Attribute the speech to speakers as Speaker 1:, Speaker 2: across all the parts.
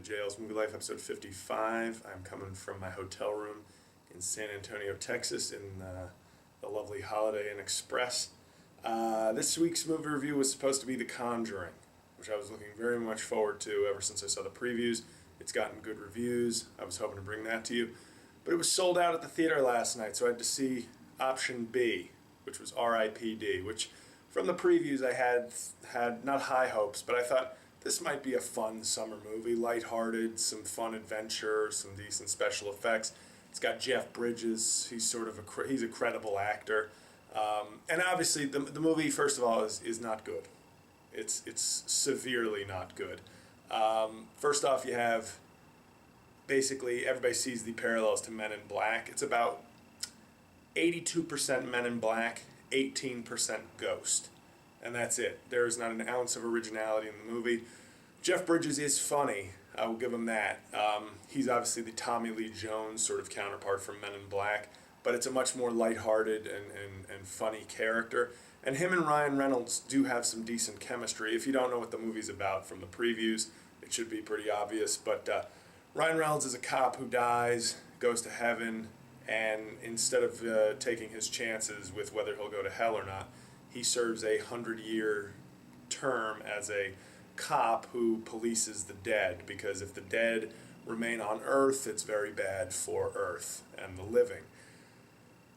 Speaker 1: Jails Movie Life, episode 55. I'm coming from my hotel room in San Antonio, Texas, in the lovely Holiday Inn Express. This week's movie review was supposed to be The Conjuring, which I was looking very much forward to ever since I saw the previews. It's gotten good reviews. I was hoping to bring that to you. But it was sold out at the theater last night, so I had to see option B, which was RIPD, which from the previews I had not high hopes, but I thought this might be a fun summer movie, lighthearted, some fun adventure, some decent special effects. It's got Jeff Bridges. He's sort of he's a credible actor, and obviously the movie, first of all, is not good. It's severely not good. First off, you have basically everybody sees the parallels to Men in Black. It's about 82% Men in Black, 18% Ghost. And that's it. There's not an ounce of originality in the movie. Jeff Bridges is funny. I will give him that. He's obviously the Tommy Lee Jones sort of counterpart from Men in Black, but it's a much more lighthearted and funny character. And him and Ryan Reynolds do have some decent chemistry. If you don't know what the movie's about from the previews, it should be pretty obvious. But Ryan Reynolds is a cop who dies, goes to heaven, and instead of taking his chances with whether he'll go to hell or not, he serves a 100-year term as a cop who polices the dead, because if the dead remain on Earth, it's very bad for Earth and the living.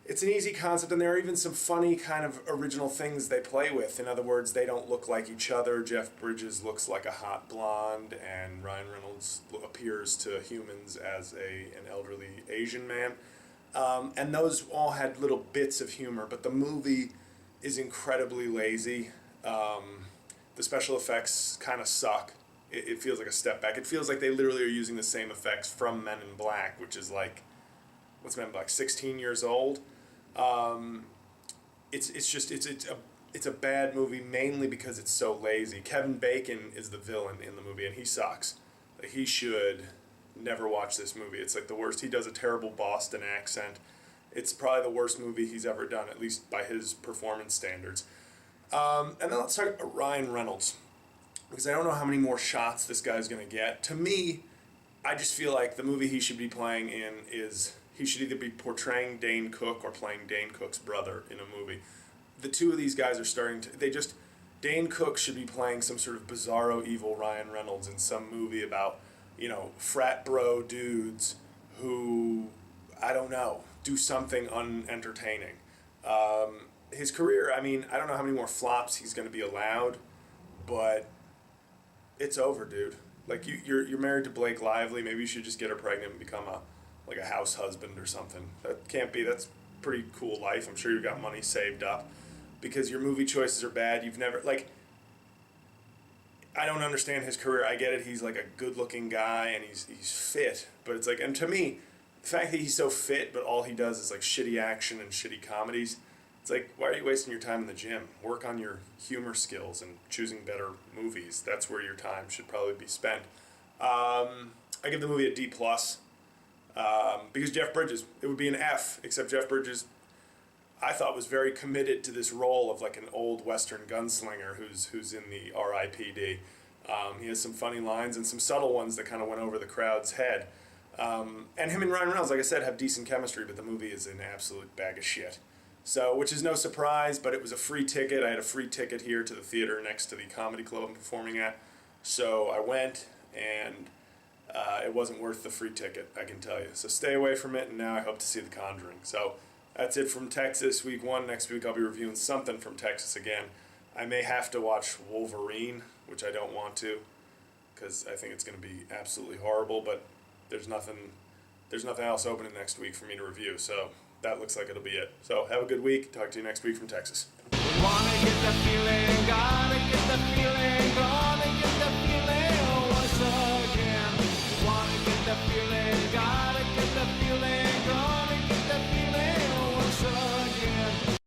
Speaker 1: It's an easy concept, and there are even some funny kind of original things they play with. In other words, they don't look like each other. Jeff Bridges looks like a hot blonde, and Ryan Reynolds appears to humans as an elderly Asian man. And those all had little bits of humor, but the movie is incredibly lazy. The special effects kind of suck. It feels like a step back. It feels like they literally are using the same effects from Men in Black, which is like, what's Men in Black, 16 years old? It's a bad movie, mainly because it's so lazy. Kevin Bacon is the villain in the movie, and he sucks. He should never watch this movie. It's like the worst. He does a terrible Boston accent. It's probably the worst movie he's ever done, at least by his performance standards. And then let's talk about Ryan Reynolds, because I don't know how many more shots this guy's going to get. To me, I just feel like the movie he should be playing in is, he should either be portraying Dane Cook or playing Dane Cook's brother in a movie. The two of these guys are starting to, Dane Cook should be playing some sort of bizarro evil Ryan Reynolds in some movie about, frat bro dudes who, I don't know, do something unentertaining. His career, I don't know how many more flops he's going to be allowed, but it's over, dude. Like, you're married to Blake Lively. Maybe you should just get her pregnant and become a house husband or something. That can't be. That's pretty cool life. I'm sure you've got money saved up, because your movie choices are bad. You've never, I don't understand his career. I get it. He's like a good-looking guy and he's fit, but it's like, and to me, the fact that he's so fit, but all he does is like shitty action and shitty comedies, it's like, why are you wasting your time in the gym? Work on your humor skills and choosing better movies. That's where your time should probably be spent. I give the movie a D+, because Jeff Bridges, it would be an F, except Jeff Bridges, I thought, was very committed to this role of like an old Western gunslinger who's in the RIPD. He has some funny lines and some subtle ones that kind of went over the crowd's head. And him and Ryan Reynolds, like I said, have decent chemistry, but the movie is an absolute bag of shit. So, which is no surprise, but it was a free ticket. I had a free ticket here to the theater next to the comedy club I'm performing at. So I went, and it wasn't worth the free ticket, I can tell you. So stay away from it, and now I hope to see The Conjuring. So that's it from Texas, week 1. Next week I'll be reviewing something from Texas again. I may have to watch Wolverine, which I don't want to, because I think it's going to be absolutely horrible, but there's nothing else opening next week for me to review, so that looks like it'll be it. So have a good week. Talk to you next week from Texas.
Speaker 2: Wanna get that feeling